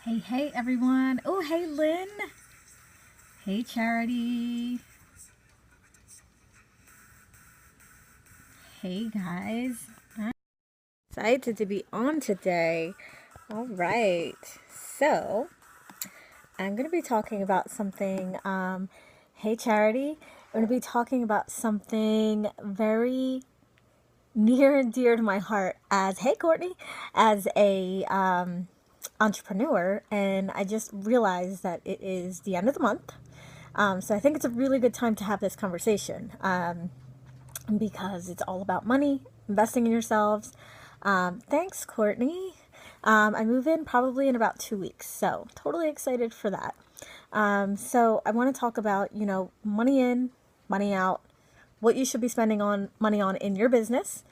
Hey everyone. Oh, hey Lynn. Hey Charity. Hey guys. I'm excited to be on today. All right. So, I'm going to be talking about something. Hey Charity. I'm going to be talking about something very near and dear to my heart as, hey Courtney, as a entrepreneur. And I just realized that it is the end of the month. So I think it's a really good time to have this conversation because it's all about money, investing in yourselves. Thanks, Courtney. I move in probably in about 2 weeks, so totally excited for that. So I want to talk about, money in, money out, what you should be spending on money on in your business.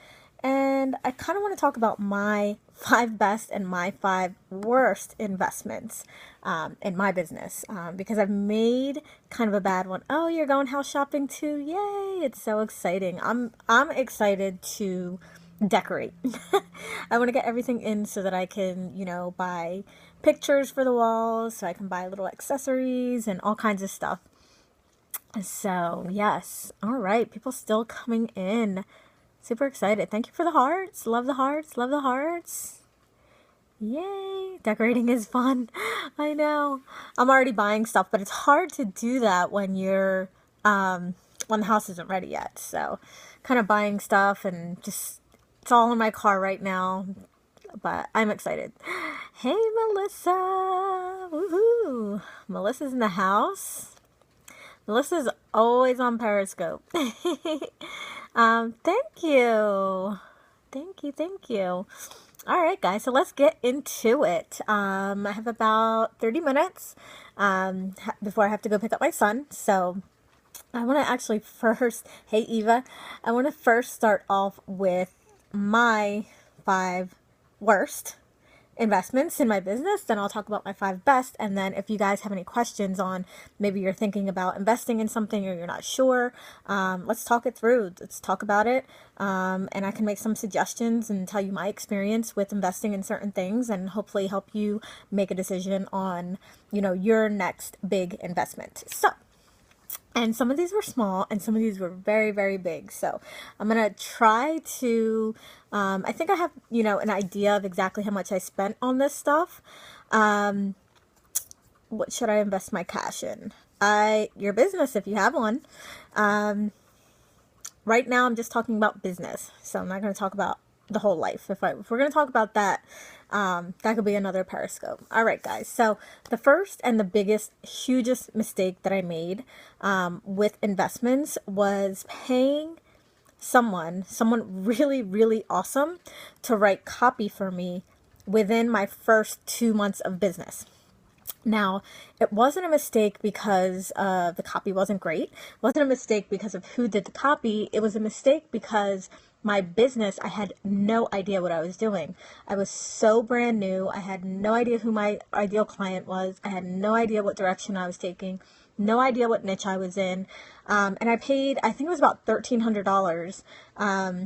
And I kind of want to talk about my 5 best and my 5 worst investments in my business because I've made kind of a bad one. Oh, you're going house shopping too? Yay! It's so exciting. I'm excited to decorate. I want to get everything in so that I can, buy pictures for the walls, so I can buy little accessories and all kinds of stuff. So, yes. All right. People still coming in. Super excited. Thank you for the hearts. Love the hearts. Love the hearts. Yay. Decorating is fun. I know. I'm already buying stuff, but it's hard to do that when when the house isn't ready yet. So, kind of buying stuff and just, it's all in my car right now. But I'm excited. Hey, Melissa. Woohoo. Melissa's in the house. Melissa's always on Periscope. Thank you. Thank you. All right, guys, so let's get into it. I have about 30 minutes before I have to go pick up my son. So I want to actually first, hey, Eva, I want to first start off with my 5 worst investments in my business. Then I'll talk about my 5 best. And then if you guys have any questions on maybe you're thinking about investing in something or you're not sure, let's talk it through. Let's talk about it. And I can make some suggestions and tell you my experience with investing in certain things and hopefully help you make a decision on, your next big investment. So, and some of these were small and some of these were very, very big. So I'm going to try to, I think I have, an idea of exactly how much I spent on this stuff. What should I invest my cash in? Your business, if you have one. Right now I'm just talking about business. So I'm not going to talk about the whole life. If we're going to talk about that, that could be another Periscope. All right, guys. So the first and the biggest, hugest mistake that I made with investments was paying someone really, really awesome to write copy for me within my first 2 months of business. Now, it wasn't a mistake because the copy wasn't great. It wasn't a mistake because of who did the copy. It was a mistake because my business, I had no idea what I was doing. I was so brand new. I had no idea who my ideal client was. I had no idea what direction I was taking. No idea what niche I was in. And I paid, I think it was about $1,300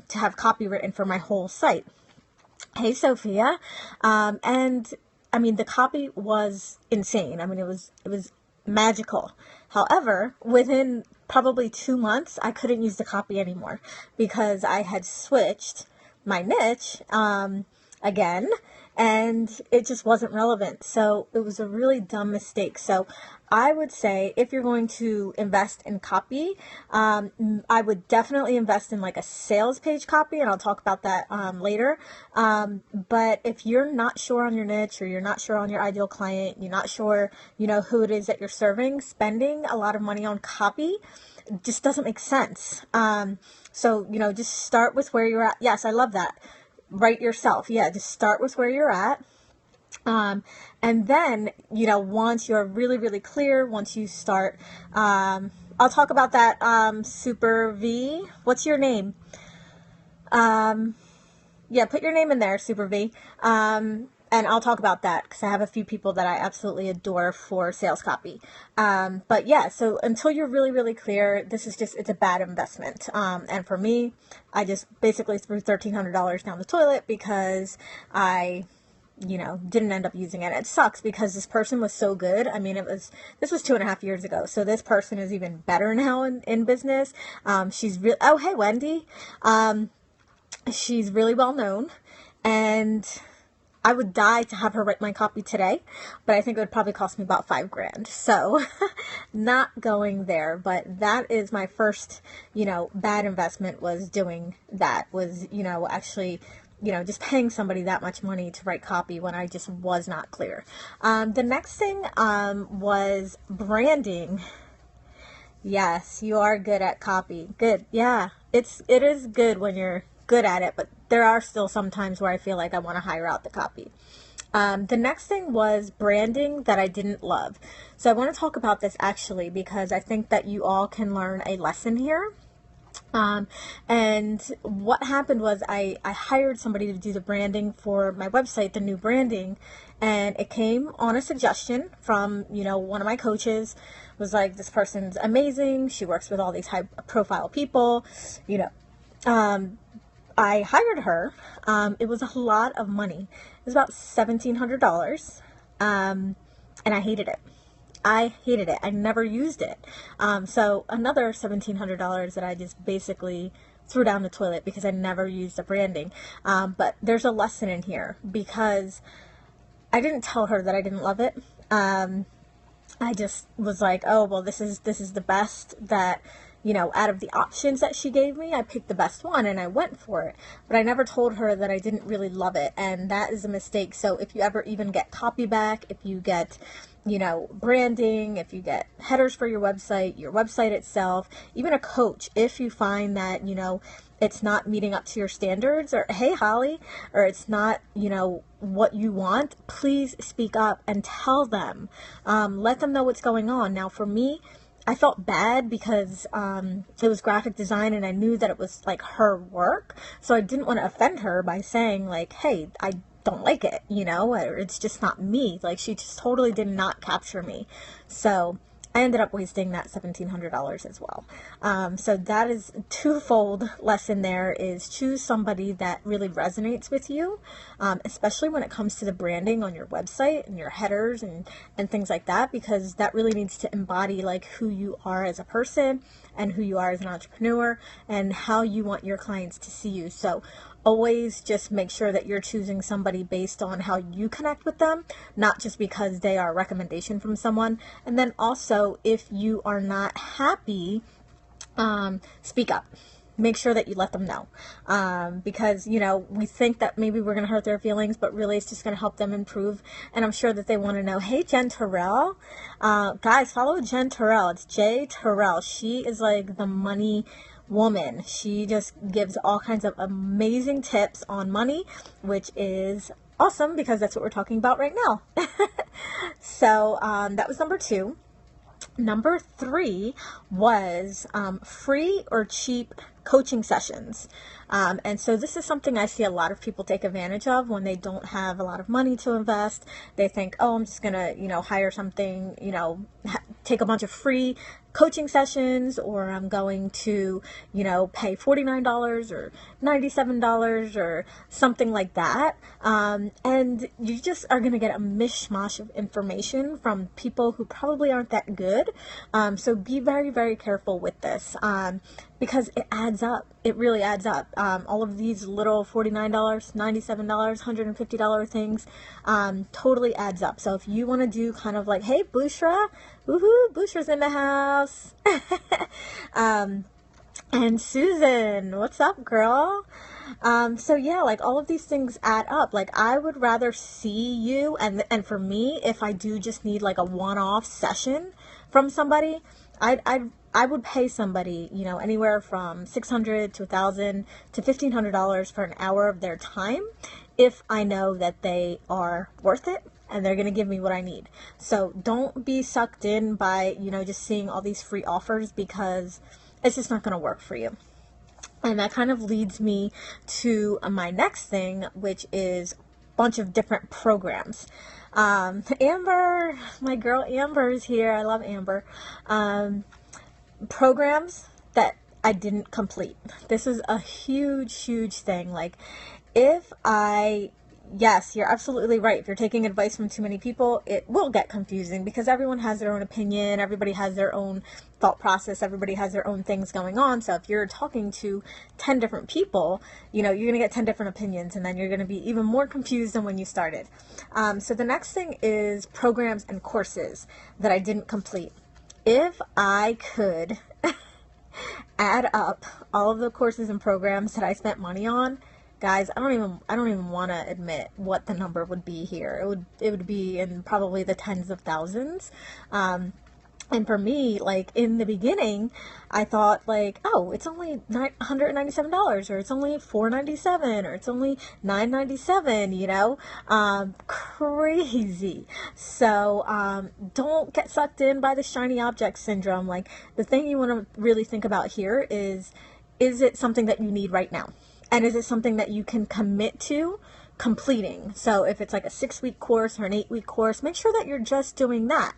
to have copy written for my whole site. Hey, Sophia. And I mean, the copy was insane. I mean, it was magical. However, within probably 2 months, I couldn't use the copy anymore because I had switched my niche again, and it just wasn't relevant. So it was a really dumb mistake. So I would say if you're going to invest in copy, I would definitely invest in like a sales page copy, and I'll talk about that later. But if you're not sure on your niche or you're not sure on your ideal client, you're not sure, who it is that you're serving, spending a lot of money on copy just doesn't make sense. So, just start with where you're at. Yes, I love that. Write yourself. Yeah, just start with where you're at. And then, once you're really, really clear, once you start, I'll talk about that, Super V. What's your name? Yeah, put your name in there, Super V. And I'll talk about that because I have a few people that I absolutely adore for sales copy. But yeah, so until you're really, really clear, it's a bad investment. And for me, I just basically threw $1,300 down the toilet because I you know, didn't end up using it. It sucks because this person was so good. I mean, this was 2.5 years ago. So this person is even better now in business. She's real. Oh, hey, Wendy. She's really well known, and I would die to have her write my copy today, but I think it would probably cost me about $5,000. So not going there, but that is my first, you know, bad investment, was doing that, was, you know, actually, you know, just paying somebody that much money to write copy when I just was not clear. The next thing was branding. Yes, you are good at copy. Good. Yeah, it is good when you're good at it, but there are still some times where I feel like I want to hire out the copy. The next thing was branding that I didn't love. So I want to talk about this actually because I think that you all can learn a lesson here. And what happened was I hired somebody to do the branding for my website, the new branding, and it came on a suggestion from, you know, one of my coaches. Was like, this person's amazing. She works with all these high profile people, you know. I hired her. It was a lot of money. It was about $1,700. And I hated it. I hated it. I never used it. So another $1,700 that I just basically threw down the toilet because I never used the branding. But there's a lesson in here because I didn't tell her that I didn't love it. I just was like, oh, well, this is the best that, you know, out of the options that she gave me, I picked the best one and I went for it. But I never told her that I didn't really love it. And that is a mistake. So if you ever even get copy back, if you get, you know, branding, if you get headers for your website itself, even a coach, if you find that, you know, it's not meeting up to your standards, or hey, Holly, or it's not, you know, what you want, please speak up and tell them. Let them know what's going on. Now, for me, I felt bad because it was graphic design and I knew that it was like her work. So I didn't want to offend her by saying like, hey, I don't like it, you know, or it's just not me. Like, she just totally did not capture me. So I ended up wasting that $1,700 as well. So that is a twofold lesson there, is choose somebody that really resonates with you, especially when it comes to the branding on your website and your headers and things like that, because that really needs to embody like who you are as a person and who you are as an entrepreneur and how you want your clients to see you. So always just make sure that you're choosing somebody based on how you connect with them, not just because they are a recommendation from someone. And then also, if you are not happy, speak up. Make sure that you let them know, because, you know, we think that maybe we're going to hurt their feelings, but really it's just going to help them improve. And I'm sure that they want to know, hey, Jen Terrell, guys, follow Jen Terrell. It's J Terrell. She is like the money woman. She just gives all kinds of amazing tips on money, which is awesome because that's what we're talking about right now. So that was number 2. Number 3 was free or cheap coaching sessions. And so this is something I see a lot of people take advantage of when they don't have a lot of money to invest. They think, oh, I'm just going to, you know, hire something, you know, take a bunch of free coaching sessions, or I'm going to, you know, pay $49 or $97 or something like that. And you just are going to get a mishmash of information from people who probably aren't that good. So be very, very careful with this. Because it adds up. It really adds up. All of these little $49, $97, $150 things totally adds up. So if you want to do kind of like, hey, Bushra, woohoo, Bushra's in the house. And Susan, what's up, girl? So yeah, like all of these things add up. Like I would rather see you, and for me, if I do just need like a one-off session from somebody, I would pay somebody, you know, anywhere from $600 to $1,000 to $1,500 for an hour of their time if I know that they are worth it and they're going to give me what I need. So don't be sucked in by, you know, just seeing all these free offers, because it's just not going to work for you. And that kind of leads me to my next thing, which is a bunch of different programs. Amber, my girl Amber is here. I love Amber. Programs that I didn't complete. This is a huge, huge thing. Like if I yes, you're absolutely right. If you're taking advice from too many people, it will get confusing because everyone has their own opinion. Everybody has their own thought process. Everybody has their own things going on. So if you're talking to 10 different people, you're going to get 10 different opinions, and then you're going to be even more confused than when you started. So the next thing is programs and courses that I didn't complete. If I could add up all of the courses and programs that I spent money on, guys, I don't even want to admit what the number would be here. It would be in probably the tens of thousands. And for me, like in the beginning, I thought like, oh, it's only $197, or it's only $497, or it's only $997, crazy. So don't get sucked in by the shiny object syndrome. Like, the thing you want to really think about here is it something that you need right now? And is it something that you can commit to completing? So if it's like a 6-week course or an 8-week course, make sure that you're just doing that.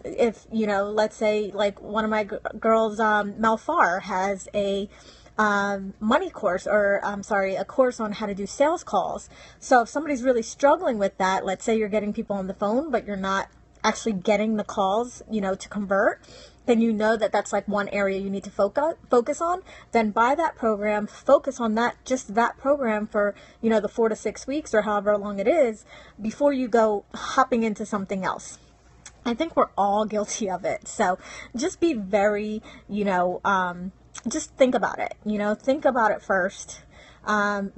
If, let's say like one of my girls, Mel Farr, has a money course, or a course on how to do sales calls. So if somebody's really struggling with that, let's say you're getting people on the phone, but you're not actually getting the calls, to convert, then that's like one area you need to focus on. Then buy that program, focus on just that program for, the 4 to 6 weeks or however long it is before you go hopping into something else. I think we're all guilty of it. So just be very, just think about it, think about it first.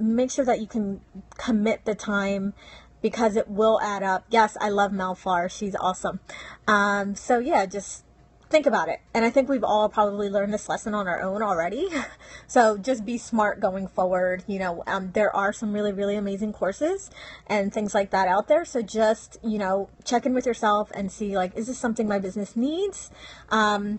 Make sure that you can commit the time, because it will add up. Yes, I love Mel Farr. She's awesome. So yeah, just think about it. And I think we've all probably learned this lesson on our own already. So just be smart going forward. There are some really, really amazing courses and things like that out there. So just, check in with yourself and see, like, is this something my business needs? And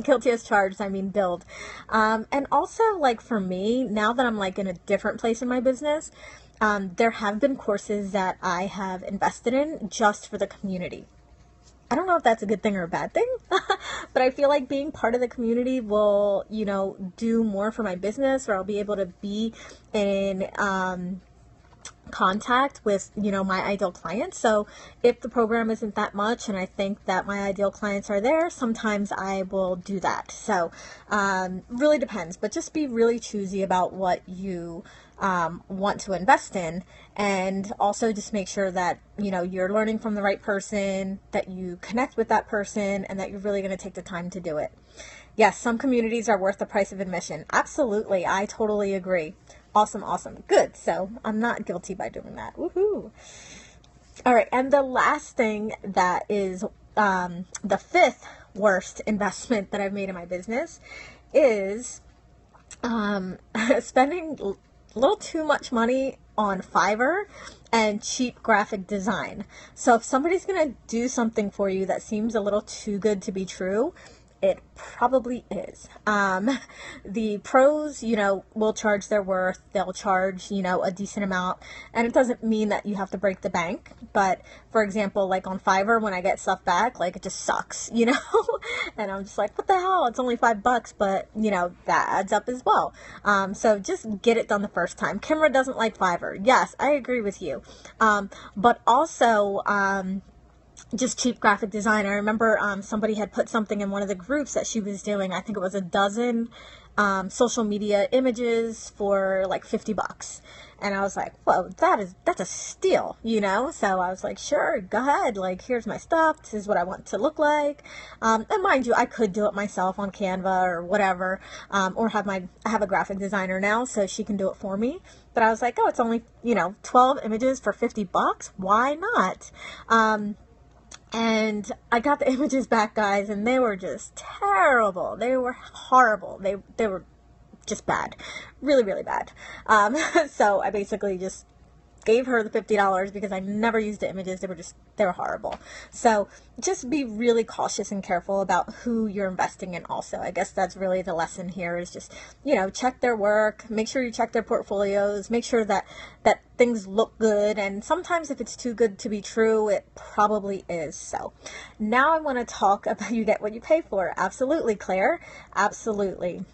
guilty as charged, build. And also, like, for me, now that I'm like in a different place in my business, there have been courses that I have invested in just for the community. I don't know if that's a good thing or a bad thing, but I feel like being part of the community will, do more for my business, or I'll be able to be in contact with, my ideal clients. So if the program isn't that much and I think that my ideal clients are there, sometimes I will do that. So really depends, but just be really choosy about what you want to invest in, and also just make sure that you're learning from the right person, that you connect with that person, and that you're really going to take the time to do it. Yes, some communities are worth the price of admission. Absolutely, I totally agree. Awesome. Good. So I'm not guilty by doing that. Woohoo. All right, and the last thing that is the fifth worst investment that I've made in my business is spending a little too much money on Fiverr and cheap graphic design. So if somebody's going to do something for you that seems a little too good to be true, it probably is. The pros, will charge their worth. They'll charge, a decent amount. And it doesn't mean that you have to break the bank. But for example, like on Fiverr, when I get stuff back, like, it just sucks, and I'm just like, what the hell? It's only $5, but that adds up as well. So just get it done the first time. Kimra doesn't like Fiverr. Yes, I agree with you. But also, just cheap graphic design. I remember somebody had put something in one of the groups that she was doing. I think it was a dozen social media images for like $50. And I was like, whoa, that's a steal, So I was like, sure, go ahead. Like, here's my stuff. This is what I want to look like. And mind you, I could do it myself on Canva or whatever, or I have a graphic designer now, so she can do it for me. But I was like, oh, it's only, 12 images for $50. Why not? And I got the images back, guys, and they were just terrible. They were horrible. They were just bad. Really, really bad. So I basically just gave her the $50 because I never used the images. They were horrible. So just be really cautious and careful about who you're investing in also. I guess that's really the lesson here, is just, check their work, make sure you check their portfolios, make sure that things look good. And sometimes if it's too good to be true, it probably is. So now I want to talk about you get what you pay for. Absolutely, Claire. Absolutely.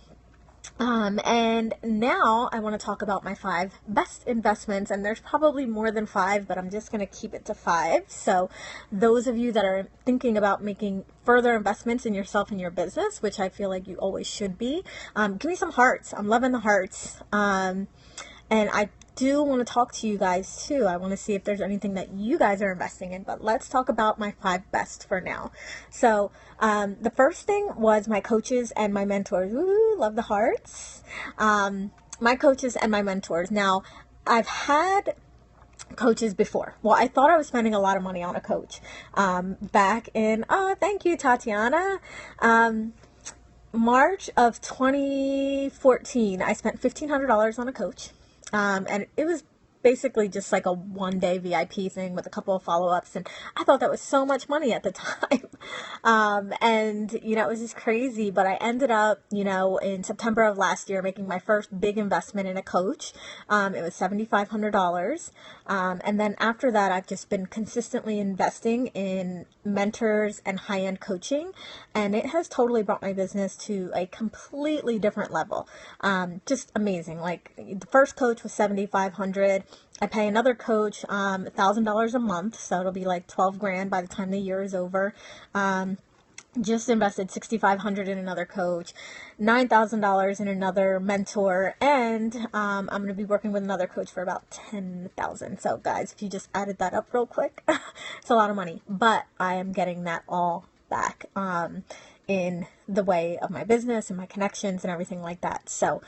And now I want to talk about my 5 best investments, and there's probably more than 5, but I'm just going to keep it to 5. So those of you that are thinking about making further investments in yourself and your business, which I feel like you always should be, give me some hearts. I'm loving the hearts. And I do want to talk to you guys too. I want to see if there's anything that you guys are investing in, but let's talk about my 5 best for now. So the first thing was my coaches and my mentors. Ooh, love the hearts. My coaches and my mentors. Now, I've had coaches before. Well, I thought I was spending a lot of money on a coach back in, thank you, Tatiana. March of 2014, I spent $1,500 on a coach. And it was basically just like a 1-day VIP thing with a couple of follow-ups, and I thought that was so much money at the time. And it was just crazy, but I ended up, in September of last year making my first big investment in a coach. It was $7,500. And then after that, I've just been consistently investing in mentors and high-end coaching, and it has totally brought my business to a completely different level. Just amazing. Like, the first coach was $7,500. I pay another coach $1,000 a month, so it'll be like 12 grand by the time the year is over. Just invested $6,500 in another coach, $9,000 in another mentor, and I'm going to be working with another coach for about $10,000. So guys, if you just added that up real quick, it's a lot of money, but I am getting that all back in the way of my business and my connections and everything like that. So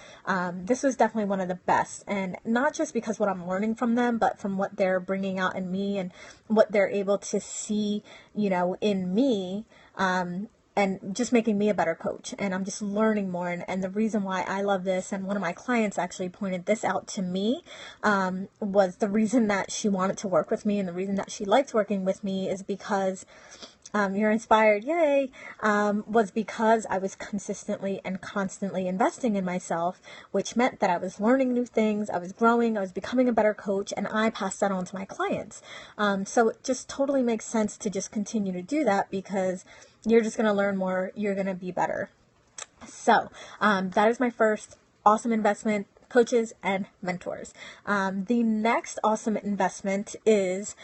this was definitely one of the best, and not just because what I'm learning from them, but from what they're bringing out in me and what they're able to see, in me, and just making me a better coach. And I'm just learning more. And the reason why I love this, and one of my clients actually pointed this out to me, was the reason that she wanted to work with me, and the reason that she liked working with me is because you're inspired, yay, was because I was consistently and constantly investing in myself, which meant that I was learning new things, I was growing, I was becoming a better coach, and I passed that on to my clients. So it just totally makes sense to just continue to do that, because you're just going to learn more, you're going to be better. So that is my first awesome investment, coaches and mentors. The next awesome investment is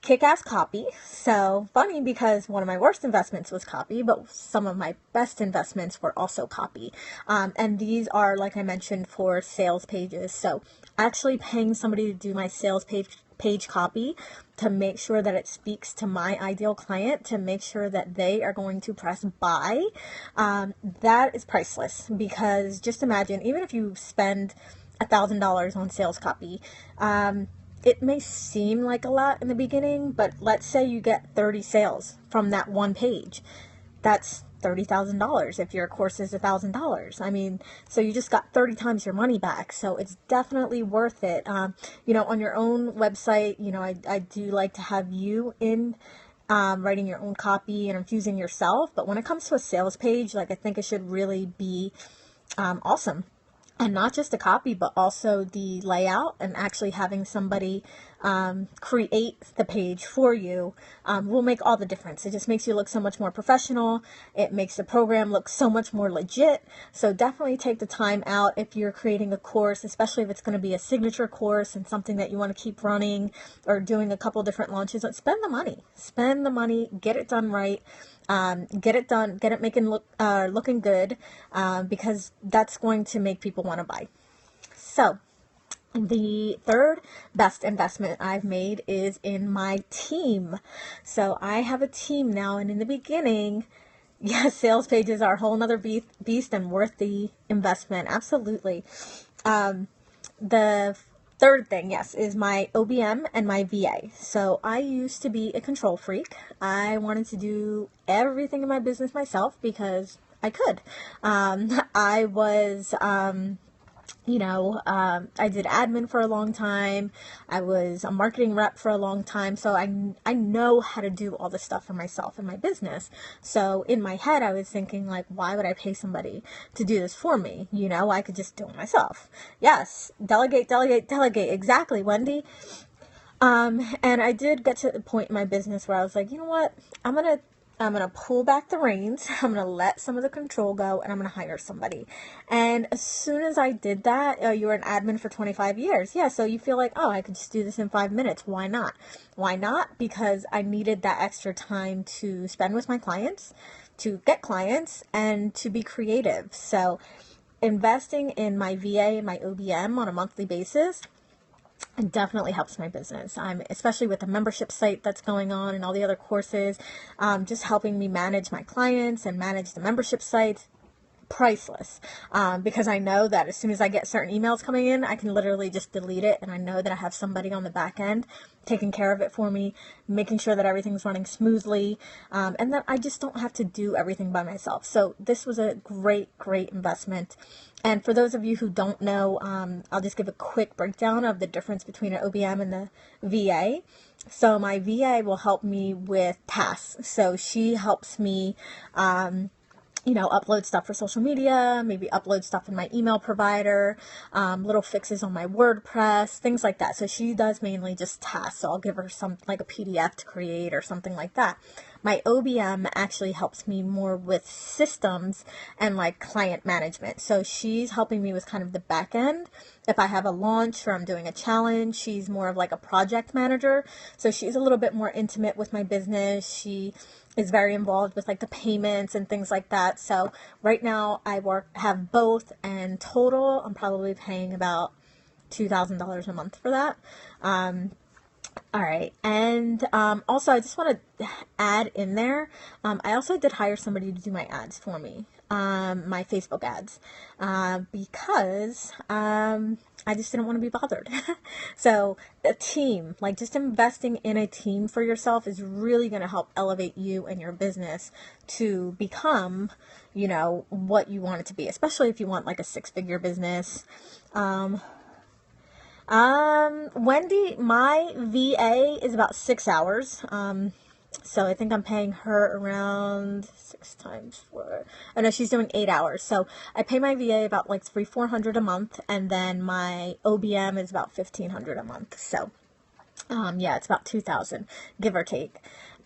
kick-ass copy. So funny, because one of my worst investments was copy, but some of my best investments were also copy. And these are, like I mentioned, for sales pages. So actually paying somebody to do my sales page copy, to make sure that it speaks to my ideal client, to make sure that they are going to press buy, that is priceless. Because just imagine, even if you spend $1,000 on sales copy, it may seem like a lot in the beginning, but let's say you get 30 sales from that one page. That's $30,000 if your course is $1,000. I mean, so you just got 30 times your money back. So it's definitely worth it. On your own website, I do like to have you in writing your own copy and infusing yourself. But when it comes to a sales page, I think it should really be awesome. And not just the copy, but also the layout, and actually having somebody create the page for you will make all the difference. It just makes you look so much more professional. It makes the program look so much more legit. So definitely take the time out if you're creating a course, especially if it's going to be a signature course and something that you want to keep running, or doing a couple different launches. Spend the money, get it done right. Get it done, get it looking good, because that's going to make people want to buy. So the third best investment I've made is in my team. So I have a team now, and in the beginning, yes, sales pages are a whole nother beast and worth the investment. Absolutely. The third thing, yes, is my OBM and my VA. So I used to be a control freak. I wanted to do everything in my business myself because I could. I was, I did admin for a long time. I was a marketing rep for a long time. So I know how to do all the stuff for myself in my business. So in my head, I was thinking, why would I pay somebody to do this for me? I could just do it myself. Yes. Delegate. Exactly, Wendy. And I did get to the point in my business where I was like, you know what? I'm going I'm going to pull back the reins. I'm going to let some of the control go, and I'm going to hire somebody. And as soon as I did that, you were an admin for 25 years. Yeah, so you feel like, oh, I could just do this in 5 minutes. Why not? Why not? Because I needed that extra time to spend with my clients, to get clients, and to be creative. So investing in my VA and my OBM on a monthly basis, it definitely helps my business. Especially with the membership site that's going on and all the other courses, just helping me manage my clients and manage the membership site. Priceless, because I know that as soon as I get certain emails coming in, I can literally just delete it, and I know that I have somebody on the back end taking care of it for me, making sure that everything's running smoothly, and that I just don't have to do everything by myself. So this was a great investment. And for those of you who don't know, I'll just give a quick breakdown of the difference between an OBM and the VA. So my VA will help me with tasks. So she helps me upload stuff for social media, maybe upload stuff in my email provider, little fixes on my WordPress, things like that. So she does mainly just tasks. So I'll give her something like a PDF to create or something like that. My OBM actually helps me more with systems and like client management. So she's helping me with kind of the back end. If I have a launch or I'm doing a challenge, she's more of like a project manager. So she's a little bit more intimate with my business. She is very involved with like the payments and things like that. So right now I have both, and total I'm probably paying about $2,000 a month for that. All right. And also I just want to add in there, I also did hire somebody to do my ads for me, my Facebook ads, because I just didn't want to be bothered. So a team, like just investing in a team for yourself is really going to help elevate you and your business to become, what you want it to be, especially if you want like a 6-figure business. Wendy, my VA is about 6 hours. So I think I'm paying her around 6 times 4. Oh no, she's doing 8 hours. So I pay my VA about like $300-400 a month, and then my OBM is about $1,500 a month. So, yeah, it's about 2,000, give or take.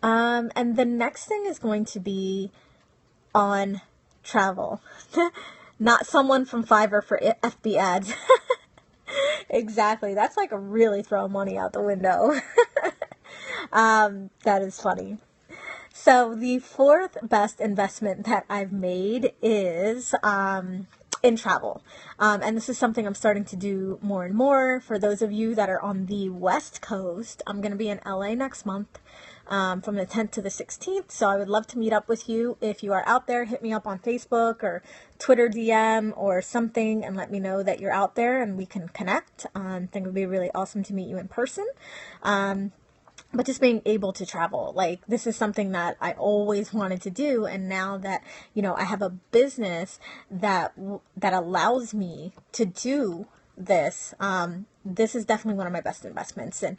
And the next thing is going to be on travel, not someone from Fiverr for FB ads. Exactly. That's like really throwing money out the window. That is funny. So the fourth best investment that I've made is in travel. And this is something I'm starting to do more and more. For those of you that are on the West Coast, I'm going to be in LA next month. From the 10th to the 16th. So I would love to meet up with you. If you are out there, hit me up on Facebook or Twitter DM or something and let me know that you're out there and we can connect. I think it would be really awesome to meet you in person. But just being able to travel, like this is something that I always wanted to do. And now that, I have a business that allows me to do this, this is definitely one of my best investments, and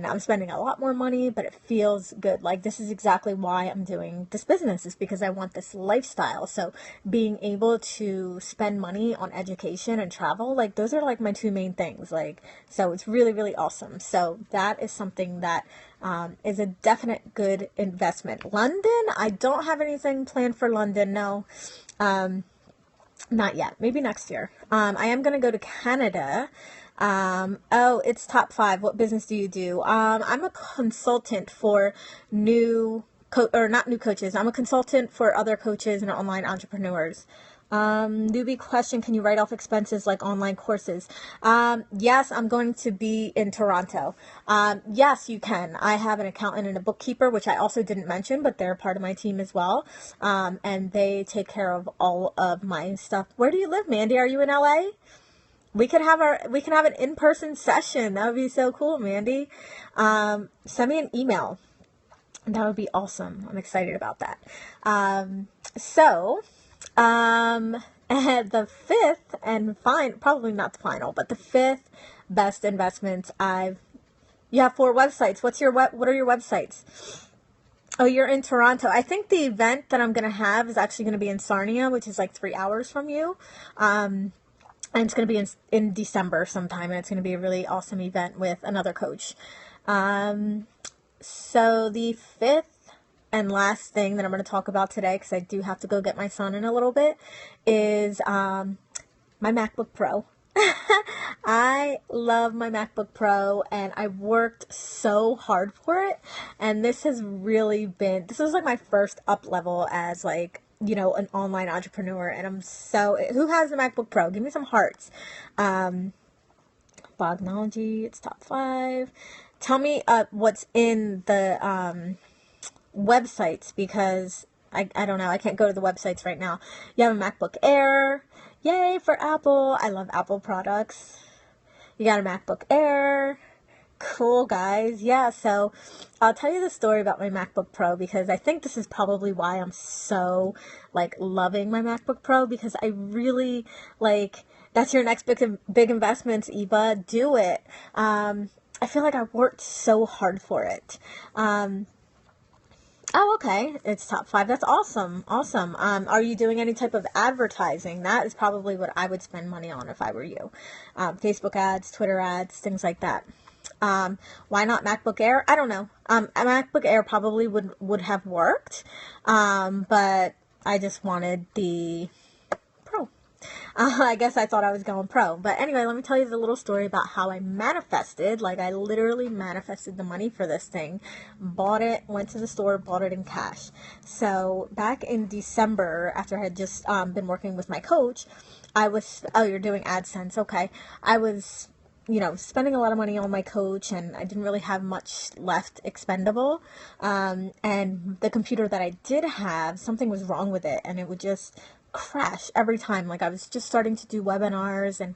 I'm spending a lot more money, but it feels good. Like this is exactly why I'm doing this business, is because I want this lifestyle. So being able to spend money on education and travel, like those are like my 2 main things. Like, so it's really awesome. So that is something that is a definite good investment. London, I don't have anything planned for London. No. Not yet. Maybe next year. I am going to go to Canada. It's top 5. What business do you do? I'm a consultant for not new coaches. I'm a consultant for other coaches and online entrepreneurs. Newbie question, can you write off expenses like online courses? Yes, I'm going to be in Toronto. Yes, you can. I have an accountant and a bookkeeper, which I also didn't mention, but they're part of my team as well. And they take care of all of my stuff. Where do you live, Mandy? Are you in LA? We can have an in-person session. That would be so cool, Mandy. Send me an email. That would be awesome. I'm excited about that. And the fifth and probably not the final, but the fifth best investments you have 4 websites. What are your websites? Oh, you're in Toronto. I think the event that I'm going to have is actually going to be in Sarnia, which is like 3 hours from you. And it's going to be in December sometime, and it's going to be a really awesome event with another coach. So the fifth and last thing that I'm going to talk about today, because I do have to go get my son in a little bit, is my MacBook Pro. I love my MacBook Pro, and I worked so hard for it, and this was like my first up level as like, you know, an online entrepreneur, and who has a MacBook Pro? Give me some hearts. Bognology, it's top 5. Tell me what's in the websites, because I don't know, I can't go to the websites right now. You have a MacBook Air. Yay for Apple. I love Apple products. You got a MacBook Air. Cool, guys. Yeah, so I'll tell you the story about my MacBook Pro, because I think this is probably why I'm so like loving my MacBook Pro, because I really like, that's your next big investments, Eva. Do it. I feel like I worked so hard for it. Oh, okay. It's top 5. That's awesome. Awesome. Are you doing any type of advertising? That is probably what I would spend money on if I were you. Facebook ads, Twitter ads, things like that. Why not MacBook Air? I don't know. A MacBook Air probably would have worked. But I just wanted the Pro. I guess I thought I was going Pro. But anyway, let me tell you the little story about how I manifested. Like, I literally manifested the money for this thing. Bought it, went to the store, bought it in cash. So back in December, after I had just been working with my coach, you're doing AdSense. Okay. I was, you know, spending a lot of money on my coach, and I didn't really have much left expendable. And the computer that I did have, something was wrong with it, and it would just crash every time. Like, I was just starting to do webinars, and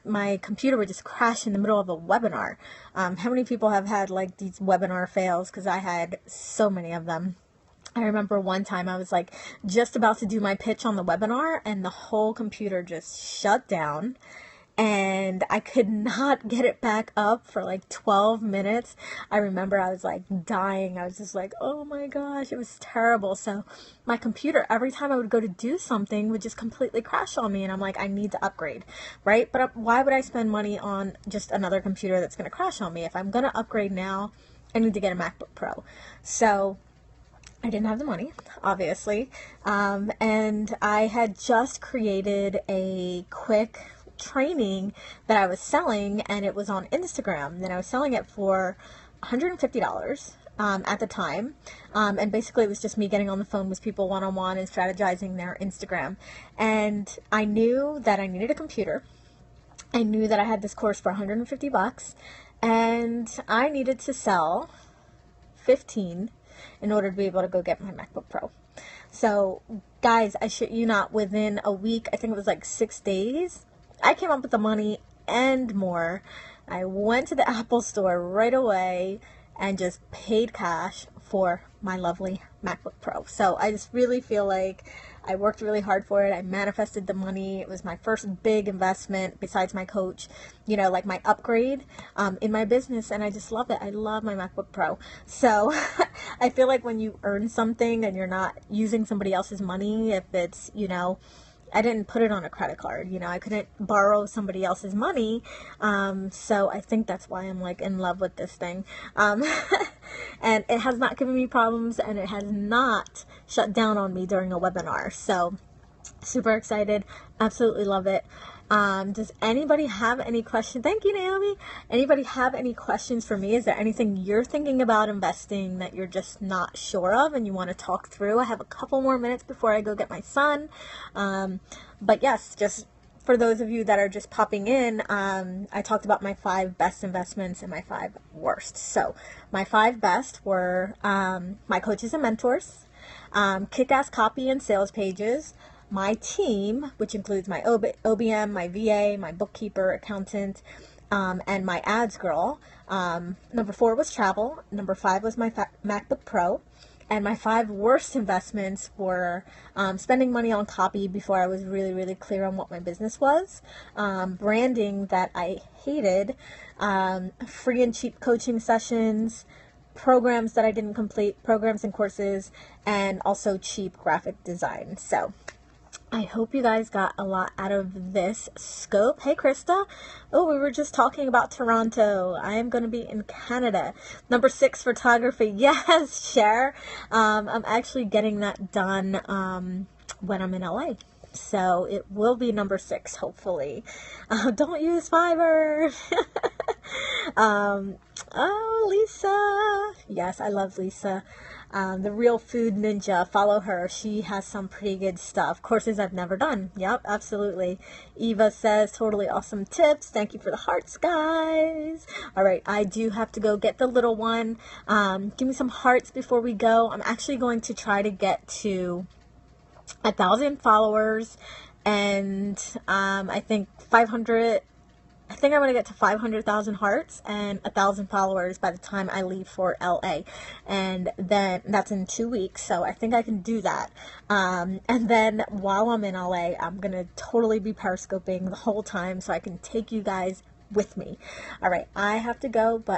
my computer would just crash in the middle of a webinar. How many people have had like these webinar fails? Because I had so many of them. I remember one time I was like just about to do my pitch on the webinar, and the whole computer just shut down, and I could not get it back up for like 12 minutes. I remember I was like dying. I was just like, oh my gosh, it was terrible. So my computer, every time I would go to do something, would just completely crash on me, and I'm like, I need to upgrade, right? But why would I spend money on just another computer that's going to crash on me? If I'm going to upgrade now, I need to get a MacBook Pro. So I didn't have the money, obviously, and I had just created a quick training that I was selling, and it was on Instagram, and I was selling it for $150 at the time, and basically it was just me getting on the phone with people one-on-one and strategizing their Instagram. And I knew that I needed a computer. I knew that I had this course for $150, and I needed to sell 15 in order to be able to go get my MacBook Pro. So guys, I shit you not, within a week, I think it was like 6 days, I came up with the money and more. I went to the Apple store right away and just paid cash for my lovely MacBook Pro. So I just really feel like I worked really hard for it. I manifested the money. It was my first big investment besides my coach, you know, like my upgrade in my business, and I just love it. I love my MacBook Pro. So I feel like when you earn something and you're not using somebody else's money, if it's, you know, I didn't put it on a credit card, you know, I couldn't borrow somebody else's money. So I think that's why I'm like in love with this thing. And it has not given me problems, and it has not shut down on me during a webinar. So super excited. Absolutely love it. Does anybody have any questions? Thank you, Naomi. Anybody have any questions for me? Is there anything you're thinking about investing that you're just not sure of and you want to talk through? I have a couple more minutes before I go get my son. But yes, just for those of you that are just popping in, I talked about my 5 best investments and my 5 worst. So my 5 best were my coaches and mentors, kick-ass copy and sales pages, my team, which includes my OBM, my VA, my bookkeeper, accountant, and my ads girl. Number 4 was travel. Number 5 was my MacBook Pro. And my 5 worst investments were spending money on copy before I was really, really clear on what my business was, branding that I hated, free and cheap coaching sessions, programs that I didn't complete, programs and courses, and also cheap graphic design. So I hope you guys got a lot out of this scope. Hey, Krista. Oh, we were just talking about Toronto. I am going to be in Canada. Number 6, photography. Yes, Cher. I'm actually getting that done when I'm in LA. So it will be number 6, hopefully. Don't use Fiverr. Oh, Lisa. Yes, I love Lisa. The Real Food Ninja. Follow her. She has some pretty good stuff. Courses I've never done. Yep, absolutely. Eva says, totally awesome tips. Thank you for the hearts, guys. All right, I do have to go get the little one. Give me some hearts before we go. I'm actually going to try to get to 1,000 followers, and I think I'm going to get to 500,000 hearts and 1,000 followers by the time I leave for LA. And then that's in 2 weeks. So I think I can do that. And then while I'm in LA, I'm going to totally be periscoping the whole time so I can take you guys with me. All right, I have to go, but